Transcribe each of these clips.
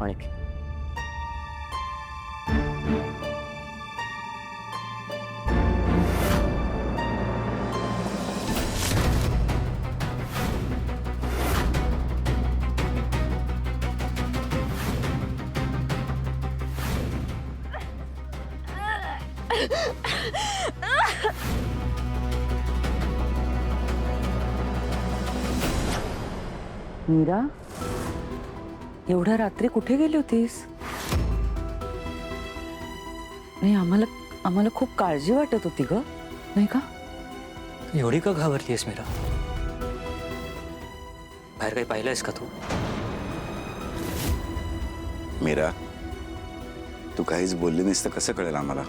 माणिक. मीरा, एवढ्या रात्री कुठे गेली होतीस? नाही, आम्हाला खूप काळजी वाटत होती ग, नाही का? एवढी का घाबरलीस मीरा? बाहेर काही पाहिलंयस का तू? मीरा, तू काहीच बोलली नाहीस तर कसं कळेल आम्हाला?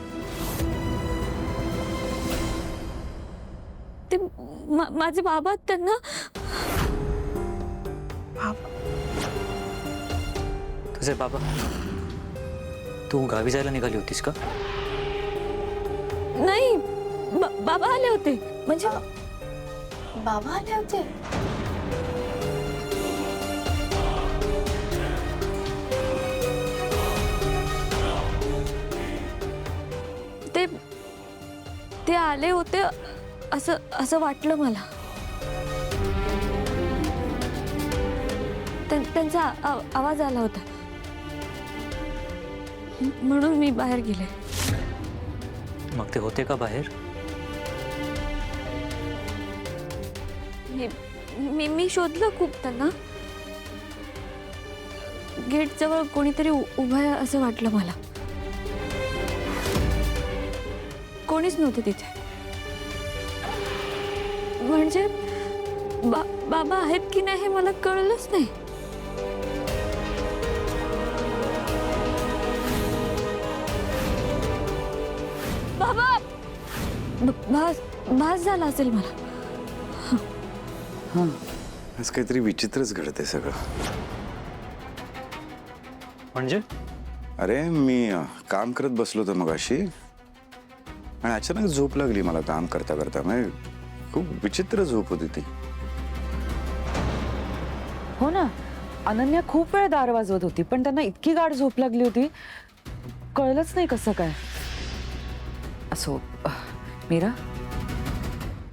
ते माझे बाबा, त्यांना तुझे बाबा? तू गावी जायला निघाली होतीस का? नाही, बाबा आले होते. म्हणजे बाबा आले होते? ते आले होते असं वाटलं मला. त्यांचा आवाज आला होता, म्हणून मी बाहेर गेले. मग ते होते का बाहेर? मी शोधलं खूप त्यांना. गेट जवळ कोणीतरी उभं आहे असं वाटलं मला. कोणीच नव्हते तिथे. म्हणजे बाबा आहेत की नाही हे मला कळलंच नाही. बाबा, भास झाला असेल मला. आज काहीतरी विचित्रच घडतंय सगळं. म्हणजे? अरे मी काम करत बसलो होतो मगाशी आणि अचानक झोप लागली मला काम करता करता. म्हणजे खूप विचित्र झोप होती ती. हो ना, अनन्या खूप वेळ दार वाजवत होती, पण त्यांना इतकी गाढ झोप लागली होती, कळलंच नाही कसं काय. असो, मीरा,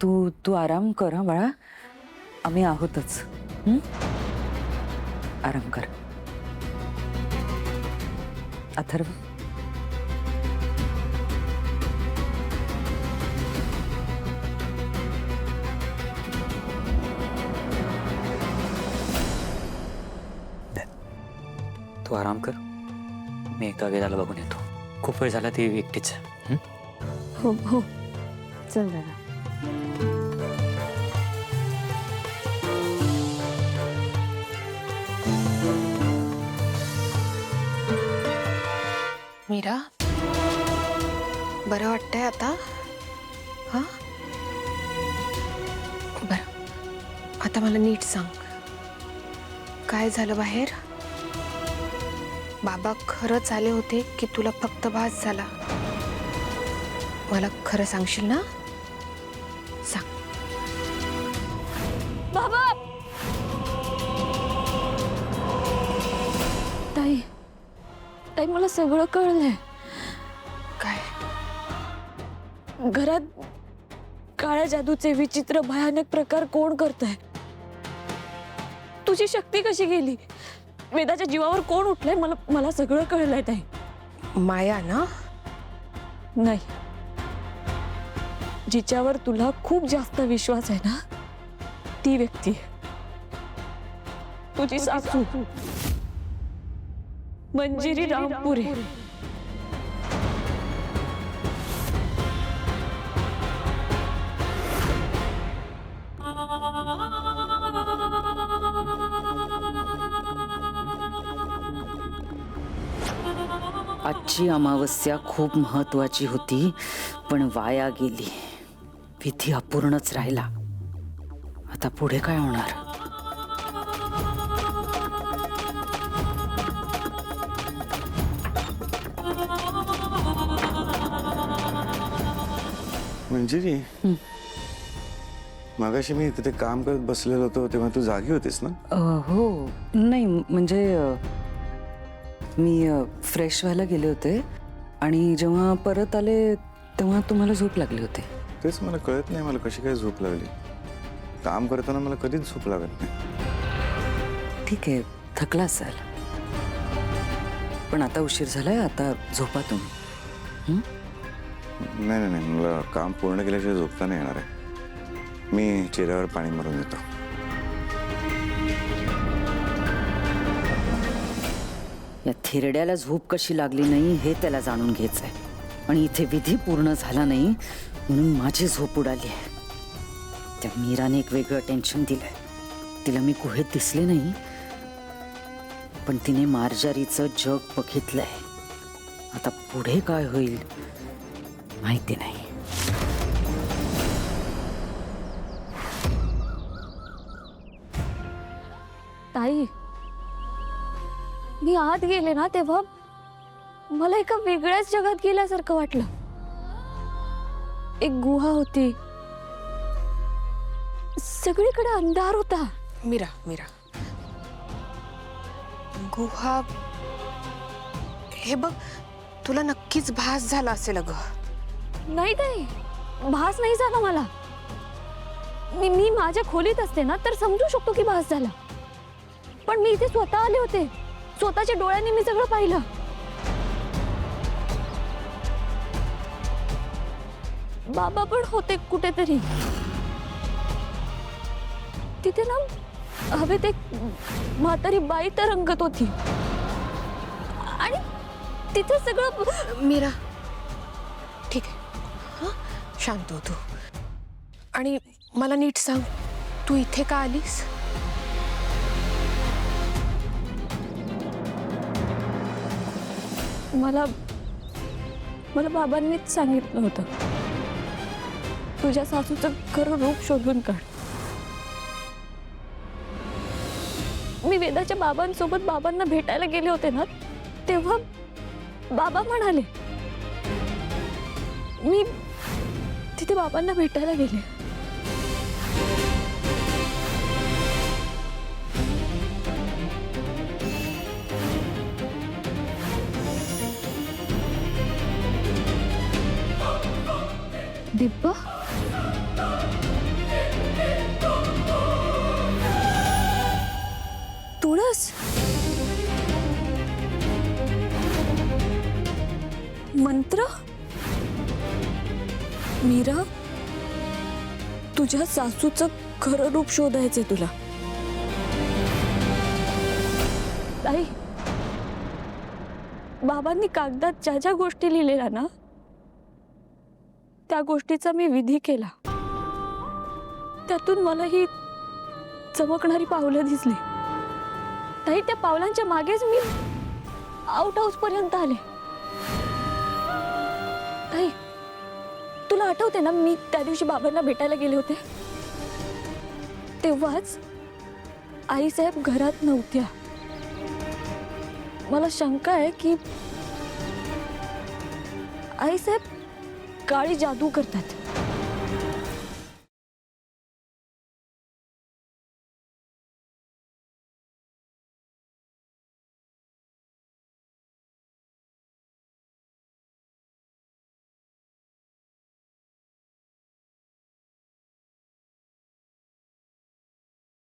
तू आराम कर हा बाळा, आम्ही आहोतच. आराम कर. अथर्व, तू आराम कर. मी एकदा वेदाला बघून येतो. खूप वेळ झाला ती एकटीच आहे. हो हो, चल दादा. मीरा, बरं वाटतंय आता? हा, बरं. आता मला नीट सांग, काय झालं बाहेर? बाबा खरंच आले होते की तुला फक्त भास झाला? मला खरं सांगशील ना? सांग. बाबा! ताई, मला सगळं कळलंय. काय? घरात काळ्या जादूचे विचित्र भयानक प्रकार कोण करतंय? तुझी शक्ती कशी गेली? वेदाच्या जीवावर कोण उठलंय? मला सगळं कळलंय ताई. माया ना? नाही, जिच्यावर तुला खूप जास्त विश्वास आहे ना, ती व्यक्ती तुझी सासू मंजिरी रामपुरे. आजची अमावस्या खूप महत्वाची होती, पण वाया गेली. विधी अपूर्णच राहिला. आता पुढे काय होणार? मंजिरी, मगाशी मी तिथे काम करत बसलेलो होतो तेव्हा तू जागी होतीस ना? हो, नाही म्हणजे मी फ्रेश व्हायला गेले होते आणि जेव्हा परत आले तेव्हा तुम्हाला झोप लागली होती. तेच मला कळत नाही मला कशी काय झोप लागली. काम करताना मला कधीच झोप लागत नाही. ठीक आहे, थकला असाल. पण आता उशीर झालाय, आता झोपा तुम्ही. नाही नाही नाही, मला काम पूर्ण केल्याशिवाय झोपता नाही येणार आहे. मी चेहऱ्यावर पाणी मारून येतो. या थिरड्याला झोप कशी लागली नाही हे त्याला जाणून घ्यायचंय. आणि इथे विधी पूर्ण झाला नाही म्हणून माझी झोप उडाली आहे. त्या मीराने एक वेगळं टेन्शन दिलंय. तिला मी गुहेत दिसले नाही, पण तिने मार्जारीचं जग बघितलंय. आता पुढे काय होईल माहिती नाही. ताई, मी आत गेले ना तेव्हा मला एका वेगळ्याच जगात गेल्यासारखं वाटलं. एक गुहा होती, सगळीकडे अंधार होता. मीरा मीरा, गुहा, हे बघ, तुला नक्कीच भास झाला असेल अगं. नाही ताई, भास नाही झाला मला. मी माझ्या खोलीत असते ना तर समजू शकतो की भास झाला. पण मी इथे स्वतः आले होते, स्वतःच्या डोळ्यांनी मी सगळं पाहिलं. बाबा पण होते कुठेतरी. तिथे ना हवेत एक म्हातारी बाई तरंगत होती आणि तिथे सगळं. मीरा, ठीक आहे, हां, शांत हो तू. आणि मला नीट सांग, तू इथे का आलीस? मला बाबांनीच सांगितलं होतं, तुझ्या सासूचं खरं रूप शोधून काढ. मी वेदाच्या बाबांसोबत बाबांना भेटायला गेले होते ना तेव्हा बाबा म्हणाले, मी तिथे बाबांना भेटायला गेले. दिब्बा, तुळस, मंत्र. मीरा, तुझ्या सासूचं खरं रूप शोधायचंय तुला. ताई, बाबांनी कागदात ज्या ज्या गोष्टी लिहिलेल्या ना त्या गोष्टीचा मी विधी केला. त्यातून मला ही चमकणारी पावलं दिसली. ताई, त्या पावलांच्या मागेच मी आउट हाऊस पर्यंत आले. ताई, तुला आठवते ना मी त्या दिवशी बाबांना भेटायला गेले होते तेव्हाच आईसाहेब घरात नव्हत्या. मला शंका आहे की आईसाहेब काळी जादू करतात.